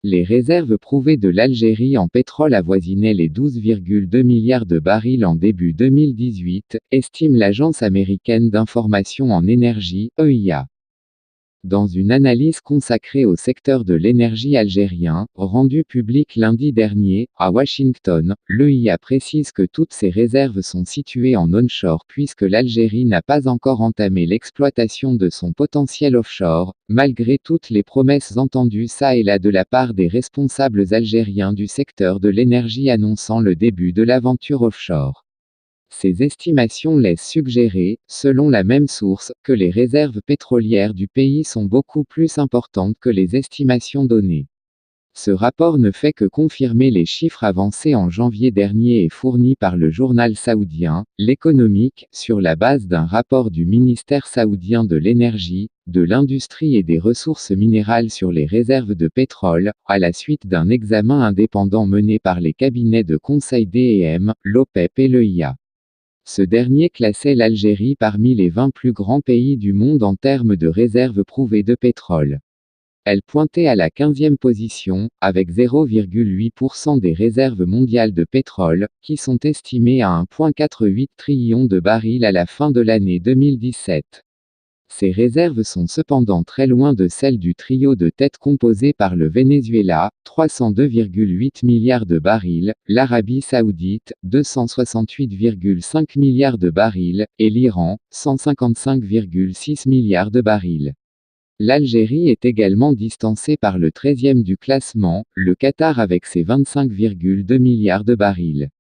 Les réserves prouvées de l'Algérie en pétrole avoisinaient les 12,2 milliards de barils en début 2018, estime l'Agence américaine d'information en énergie, EIA. Dans une analyse consacrée au secteur de l'énergie algérien, rendue publique lundi dernier, à Washington, l'EIA précise que toutes ces réserves sont situées en onshore puisque l'Algérie n'a pas encore entamé l'exploitation de son potentiel offshore, malgré toutes les promesses entendues çà et là de la part des responsables algériens du secteur de l'énergie annonçant le début de l'aventure offshore. Ces estimations laissent suggérer, selon la même source, que les réserves pétrolières du pays sont beaucoup plus importantes que les estimations données. Ce rapport ne fait que confirmer les chiffres avancés en janvier dernier et fournis par le journal saoudien, l'Économique, sur la base d'un rapport du ministère saoudien de l'énergie, de l'industrie et des ressources minérales sur les réserves de pétrole, à la suite d'un examen indépendant mené par les cabinets de conseil DEM, l'OPEP et l'EIA. Ce dernier classait l'Algérie parmi les 20 plus grands pays du monde en termes de réserves prouvées de pétrole. Elle pointait à la 15e position, avec 0,8% des réserves mondiales de pétrole, qui sont estimées à 1,48 trillion de barils à la fin de l'année 2017. Ces réserves sont cependant très loin de celles du trio de tête composé par le Venezuela, 302,8 milliards de barils, l'Arabie saoudite, 268,5 milliards de barils, et l'Iran, 155,6 milliards de barils. L'Algérie est également distancée par le 13e du classement, le Qatar avec ses 25,2 milliards de barils.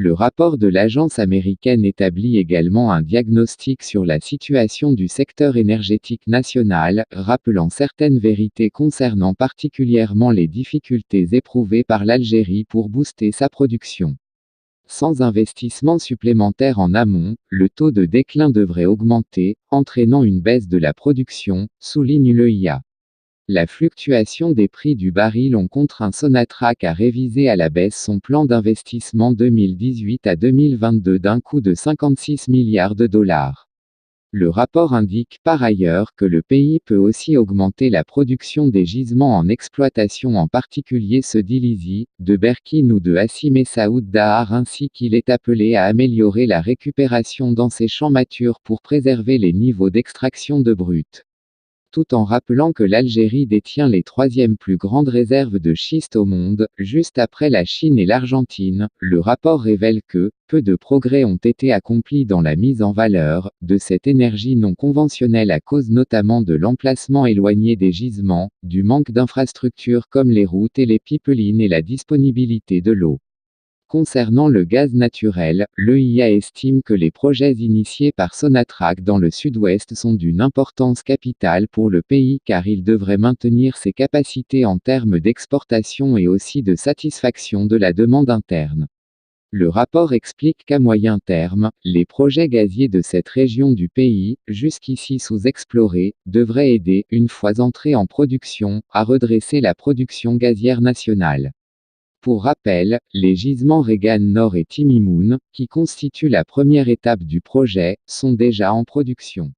Le rapport de l'agence américaine établit également un diagnostic sur la situation du secteur énergétique national, rappelant certaines vérités concernant particulièrement les difficultés éprouvées par l'Algérie pour booster sa production. Sans investissement supplémentaire en amont, le taux de déclin devrait augmenter, entraînant une baisse de la production, souligne l'EIA. La fluctuation des prix du baril ont contraint Sonatrach à réviser à la baisse son plan d'investissement 2018 à 2022 d'un coût de 56 milliards de dollars. Le rapport indique par ailleurs que le pays peut aussi augmenter la production des gisements en exploitation, en particulier ceux d'Ilizi, de Berkine ou de Hassi Messaoud Dahar, ainsi qu'il est appelé à améliorer la récupération dans ces champs matures pour préserver les niveaux d'extraction de brut. Tout en rappelant que l'Algérie détient les 3e plus grandes réserves de schiste au monde, juste après la Chine et l'Argentine, le rapport révèle que, peu de progrès ont été accomplis dans la mise en valeur de cette énergie non conventionnelle à cause notamment de l'emplacement éloigné des gisements, du manque d'infrastructures comme les routes et les pipelines et la disponibilité de l'eau. Concernant le gaz naturel, l'EIA estime que les projets initiés par Sonatrach dans le sud-ouest sont d'une importance capitale pour le pays car ils devraient maintenir ses capacités en termes d'exportation et aussi de satisfaction de la demande interne. Le rapport explique qu'à moyen terme, les projets gaziers de cette région du pays, jusqu'ici sous-explorés, devraient aider, une fois entrés en production, à redresser la production gazière nationale. Pour rappel, les gisements Regan Nord et Timimoun, qui constituent la première étape du projet, sont déjà en production.